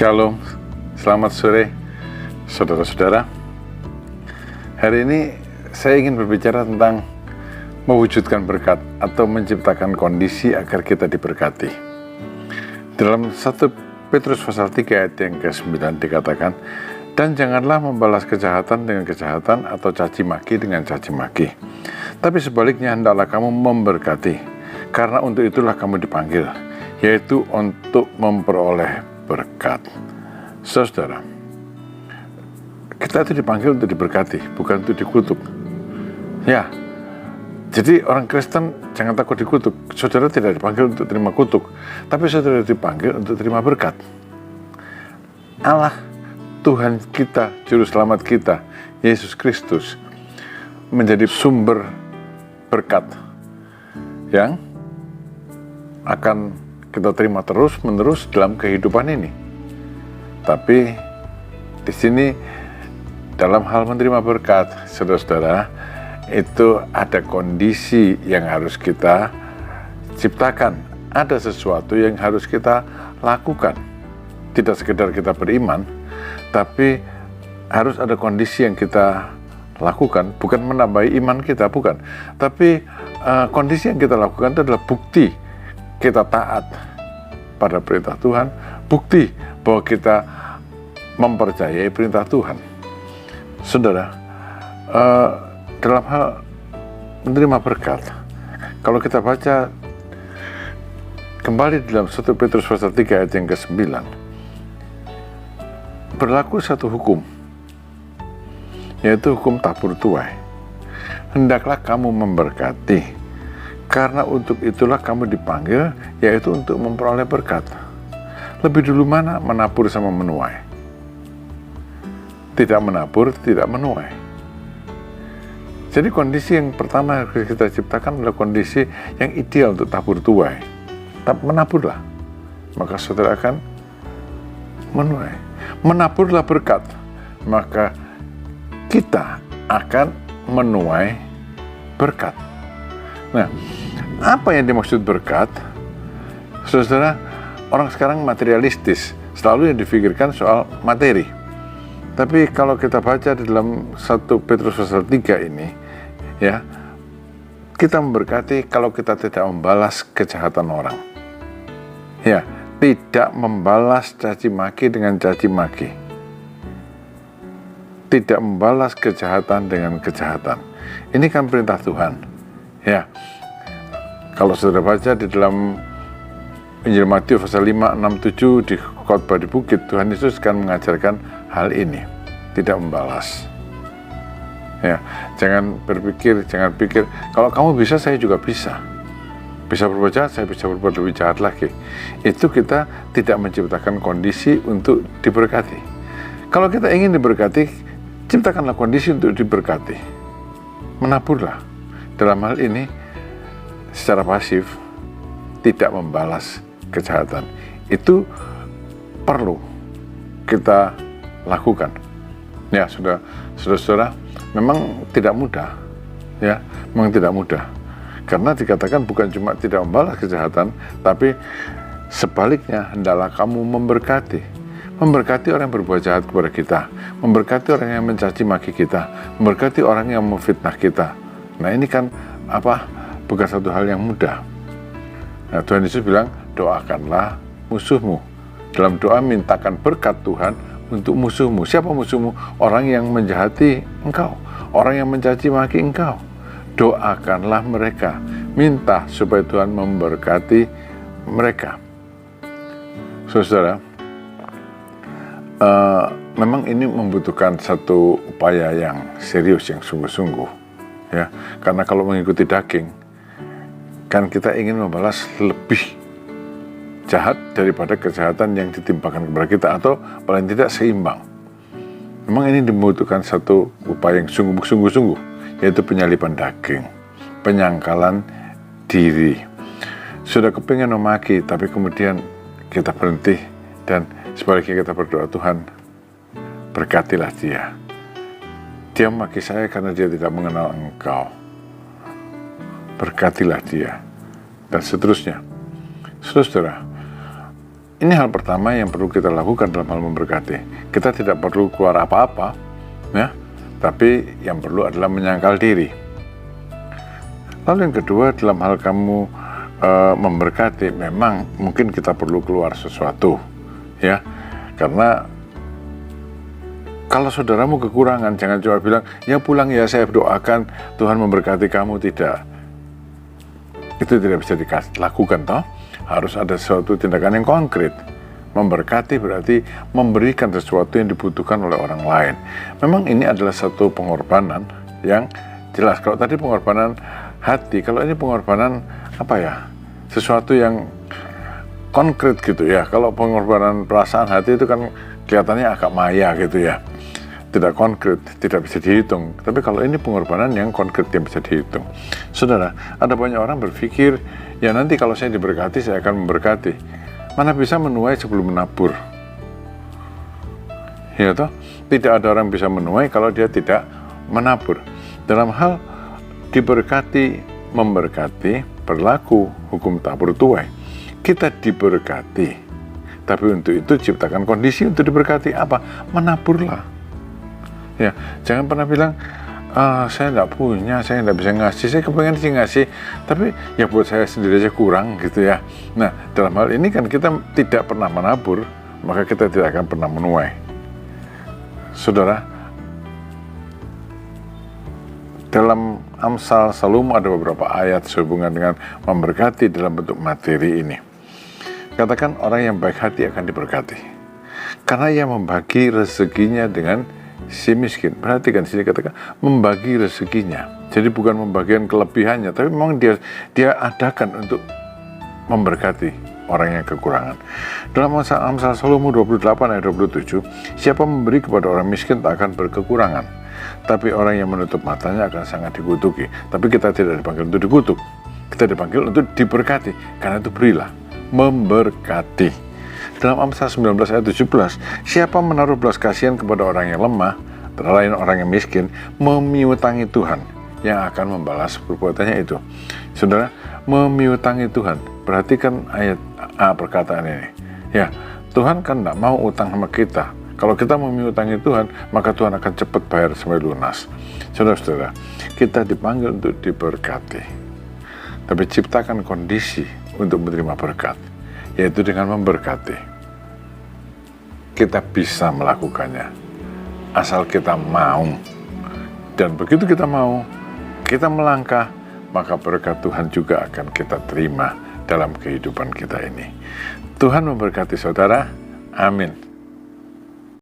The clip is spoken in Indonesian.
Shalom, selamat sore saudara-saudara. Hari ini saya ingin berbicara tentang mewujudkan berkat atau menciptakan kondisi agar kita diberkati. Dalam 1 Petrus pasal 3 ayat yang ke-9 dikatakan, dan janganlah membalas kejahatan dengan kejahatan atau caci maki dengan caci maki. Tapi sebaliknya hendaklah kamu memberkati, karena untuk itulah kamu dipanggil, yaitu untuk memperoleh berkat. Saudara, kita itu dipanggil untuk diberkati, bukan untuk dikutuk. Ya, jadi orang Kristen jangan takut dikutuk. Saudara tidak dipanggil untuk terima kutuk, tapi saudara dipanggil untuk terima berkat. Allah, Tuhan kita, Juru Selamat kita, Yesus Kristus, menjadi sumber berkat yang akan kita terima terus-menerus dalam kehidupan ini. Tapi di sini dalam hal menerima berkat, saudara-saudara, itu ada kondisi yang harus kita ciptakan. Ada sesuatu yang harus kita lakukan. Tidak sekedar kita beriman, tapi harus ada kondisi yang kita lakukan, bukan menambahi iman kita, bukan. Tapi kondisi yang kita lakukan itu adalah bukti kita taat pada perintah Tuhan, bukti bahwa kita mempercayai perintah Tuhan. Saudara, dalam hal menerima berkat, kalau kita baca kembali dalam 1 Petrus pasal 3 ayat yang ke-9, berlaku satu hukum, yaitu hukum tabur tuai. Hendaklah kamu memberkati, karena untuk itulah kamu dipanggil, yaitu untuk memperoleh berkat. Lebih dulu mana menabur sama menuai? Tidak menabur, tidak menuai. Jadi kondisi yang pertama yang kita ciptakan adalah kondisi yang ideal untuk tabur tuai. Menaburlah, maka saudara akan menuai. Menaburlah berkat, maka kita akan menuai berkat. Nah, apa yang dimaksud berkat? Saudara, orang sekarang materialistis, selalu yang difikirkan soal materi. Tapi kalau kita baca di dalam 1 Petrus pasal 3 ini, ya, kita memberkati kalau kita tidak membalas kejahatan orang. Ya, tidak membalas caci maki dengan caci maki. Tidak membalas kejahatan dengan kejahatan. Ini kan perintah Tuhan. Ya, kalau saudara baca di dalam Injil Matius pasal 5, 6, 7 di khotbah di bukit, Tuhan Yesus akan mengajarkan hal ini, tidak membalas. Ya, jangan pikir, kalau kamu bisa, saya juga bisa. Bisa berbuat jahat, saya bisa berbuat lebih jahat lagi. Itu kita tidak menciptakan kondisi untuk diberkati. Kalau kita ingin diberkati, ciptakanlah kondisi untuk diberkati. Menaburlah. Dalam hal ini, secara pasif, tidak membalas kejahatan. Itu perlu kita lakukan. Ya, saudara-saudara, memang tidak mudah. Ya, memang tidak mudah. Karena dikatakan bukan cuma tidak membalas kejahatan, tapi sebaliknya, hendaklah kamu memberkati. Memberkati orang yang berbuat jahat kepada kita. Memberkati orang yang mencaci maki kita. Memberkati orang yang memfitnah kita. Nah, ini kan bukan satu hal yang mudah. Nah, Tuhan Yesus bilang, doakanlah musuhmu. Dalam doa mintakan berkat Tuhan untuk musuhmu. Siapa musuhmu? Orang yang menjahati engkau, orang yang mencaci maki engkau. Doakanlah mereka, minta supaya Tuhan memberkati mereka. Saudara, memang ini membutuhkan satu upaya yang serius, yang sungguh-sungguh. Ya, karena kalau mengikuti daging, kan kita ingin membalas lebih jahat daripada kejahatan yang ditimpakan kepada kita, atau paling tidak seimbang. Memang ini membutuhkan satu upaya yang sungguh-sungguh, yaitu penyaliban daging, penyangkalan diri. Sudah kepingin memaki, tapi kemudian kita berhenti, dan sebaliknya kita berdoa, Tuhan, berkatilah dia. Dia memaki saya karena dia tidak mengenal Engkau. Berkatilah dia. Dan seterusnya. Saudara, Ini hal pertama yang perlu kita lakukan dalam hal memberkati. Kita tidak perlu keluar apa-apa, ya, tapi yang perlu adalah menyangkal diri. Lalu yang kedua, dalam hal kamu memberkati, memang mungkin kita perlu keluar sesuatu, ya, karena kalau saudaramu kekurangan, jangan cuma bilang, ya pulang ya saya doakan Tuhan memberkati kamu. Tidak, itu tidak bisa dilakukan toh. Harus ada suatu tindakan yang konkret. Memberkati berarti memberikan sesuatu yang dibutuhkan oleh orang lain. Memang ini adalah satu pengorbanan yang jelas. Kalau tadi pengorbanan hati, kalau ini pengorbanan apa ya? Sesuatu yang konkret gitu ya. Kalau pengorbanan perasaan hati itu kan kelihatannya agak maya gitu ya. Tidak konkret, tidak bisa dihitung. Tapi kalau ini pengorbanan yang konkret yang bisa dihitung. Saudara, ada banyak orang berpikir, ya nanti kalau saya diberkati, saya akan memberkati. Mana bisa menuai sebelum menabur? Ya toh? Tidak ada orang bisa menuai kalau dia tidak menabur. Dalam hal diberkati, memberkati, berlaku hukum tabur tuai. Kita diberkati, tapi untuk itu ciptakan kondisi untuk diberkati. Apa? Menaburlah. Ya, jangan pernah bilang, saya nggak punya, saya nggak bisa ngasih, saya kepengen sih ngasih, tapi ya buat saya sendiri aja kurang gitu ya. Nah, dalam hal ini kan kita tidak pernah menabur, maka kita tidak akan pernah menuai. Saudara, dalam Amsal Salomo ada beberapa ayat sehubungan dengan memberkati dalam bentuk materi ini. Katakan orang yang baik hati akan diberkati, karena ia membagi rezekinya dengan si miskin. Perhatikan sini katakan membagi rezekinya. Jadi bukan membagikan kelebihannya, tapi memang dia adakan untuk memberkati orang yang kekurangan. Dalam Amsal Salomo 28 ayat 27, siapa memberi kepada orang miskin tak akan berkekurangan, tapi orang yang menutup matanya akan sangat dikutuki. Tapi kita tidak dipanggil untuk dikutuk, kita dipanggil untuk diberkati. Karena itu berilah, memberkati. Dalam Amsal 19 ayat 17, siapa menaruh belas kasihan kepada orang yang lemah, antara lain orang yang miskin, memiutangi Tuhan yang akan membalas perbuatannya itu. Saudara, memiutangi Tuhan. Perhatikan ayat perkataan ini. Ya, Tuhan kan tidak mau utang sama kita. Kalau kita memiutangi Tuhan, maka Tuhan akan cepat bayar sampai lunas. Saudara-saudara, kita dipanggil untuk diberkati. Tapi ciptakan kondisi untuk menerima berkat, yaitu dengan memberkati. Kita bisa melakukannya asal kita mau, dan begitu kita mau, kita melangkah, maka berkat Tuhan juga akan kita terima dalam kehidupan kita ini. Tuhan memberkati saudara, amin.